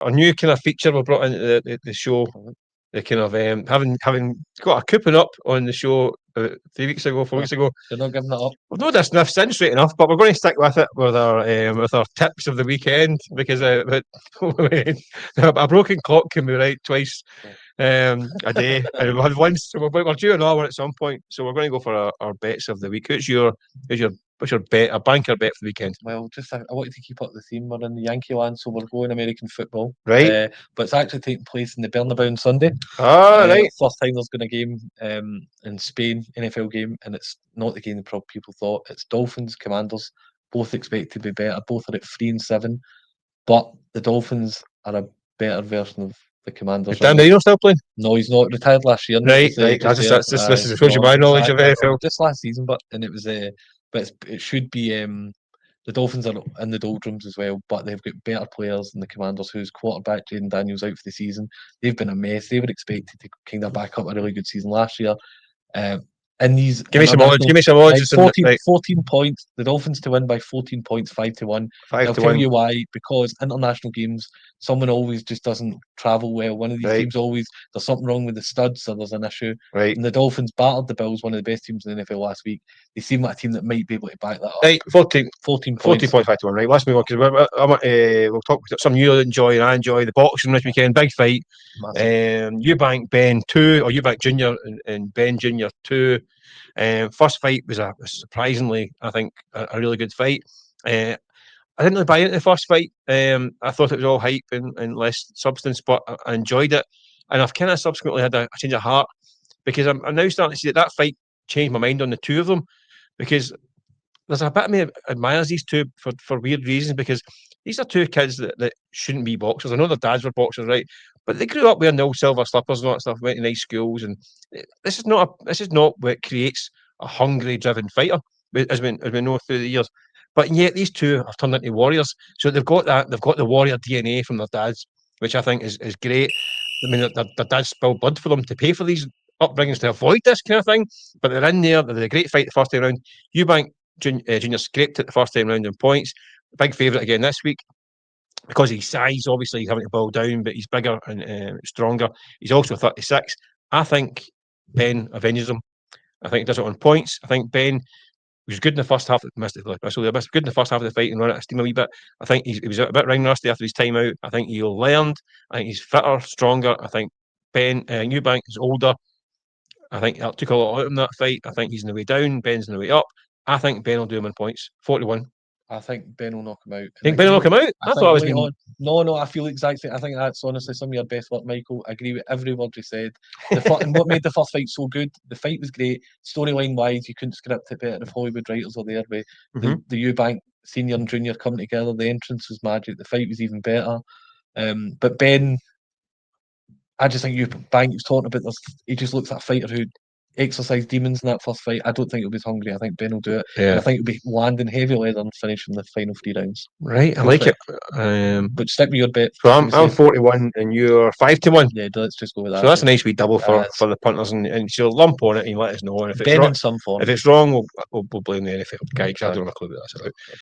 a new kind of feature we brought into the show. The kind of having got a coupon up on the show 3 weeks ago, 4 weeks ago. You're not giving it up. We've not this enough since, straight enough, but we're going to stick with it with our tips of the weekend because a broken clock can be right twice a day, and we had once, so we're due another one at some point. So we're going to go for our bets of the week. What's your bet? A banker bet for the weekend? Well, just I wanted to keep up the theme. We're in the Yankee land, so we're going American football, right? But it's actually taking place in the Bernabeu on Sunday. Right. First time there's been a game in Spain, NFL game, and it's not the game that probably people thought. It's Dolphins, Commanders, both expected to be better. Both are at 3-7, but the Dolphins are a better version of the Commanders. Is Dan Dino still playing? No, he's not. Retired last year. Right. This is supposed to be my knowledge of NFL. Just last season, but it was but it should be the Dolphins are in the doldrums as well, but they've got better players than the Commanders, whose quarterback Jaden Daniels out for the season. They've been a mess. They were expected to kind of back up a really good season last year. Give me some odds. 14 points. The Dolphins to win by 14 points, 5-1. I'll tell you why. Because international games, someone always just doesn't travel well. One of these teams always, there's something wrong with the studs, or there's an issue. Right. And the Dolphins battered the Bills, one of the best teams in the NFL last week. They seem like a team that might be able to back that up. Right, 14 points, 5-1. Right, let's move on because we'll talk about something you enjoy and I enjoy. The boxing this weekend, big fight. Eubank Benn 2, or Eubank Jr and Benn Jr 2. First fight was a surprisingly, I think, a really good fight. I didn't really buy into the first fight. I thought it was all hype and less substance, but I enjoyed it. And I've kind of subsequently had a change of heart because I'm now starting to see that fight changed my mind on the two of them, because there's a bit of me that admires these two for weird reasons, because these are two kids that shouldn't be boxers. I know their dads were boxers, right? But they grew up wearing the old silver slippers and all that stuff, went to nice schools, and this is not what creates a hungry, driven fighter, as we know through the years. But yet these two have turned into warriors. So they've got the warrior DNA from their dads, which I think is great. I mean, their dads spilled blood for them to pay for these upbringings to avoid this kind of thing. But they're in there. They had a great fight the first time round. Eubank Jr scraped it the first time round in points. Big favourite again this week. Because of his size, obviously he's having to bow down, but he's bigger and stronger. He's also 36. I think Benn avenges him. I think he does it on points. I think Benn was good in the first half. Missed it, good in the first half of the fight and run out of steam a wee bit. I think he was a bit ring rusty after his time out. I think he'll learn. I think he's fitter, stronger. I think Eubank is older. I think that took a lot out of him, that fight. I think he's on the way down. Benn's on the way up. I think Benn will do him in points. 41. I think Benn will knock him out. Think Benn will knock him out? I thought I was being... No, I feel exactly. I think that's honestly some of your best work, Michael. I agree with every word you said. And what made the first fight so good? The fight was great. Storyline wise, you couldn't script it better if Hollywood writers were there with the Eubank senior and junior coming together. The entrance was magic. The fight was even better. But Benn, I just think Eubank was talking about this. He just looks like a fighter who exercise demons in that first fight. I don't think he'll be hungry. I think Benn will do it. Yeah. I think it'll be landing heavy leather and finishing the final 3 rounds. Right, I like it. But stick with your bet. So I'm 41 and you're 5-1. Yeah, let's just go with that. So that's a nice wee double for the punters, and she'll lump on it and let us know. And if it's wrong, in some form. If it's wrong, we'll blame the NFL guy, because I don't have a clue what that's about.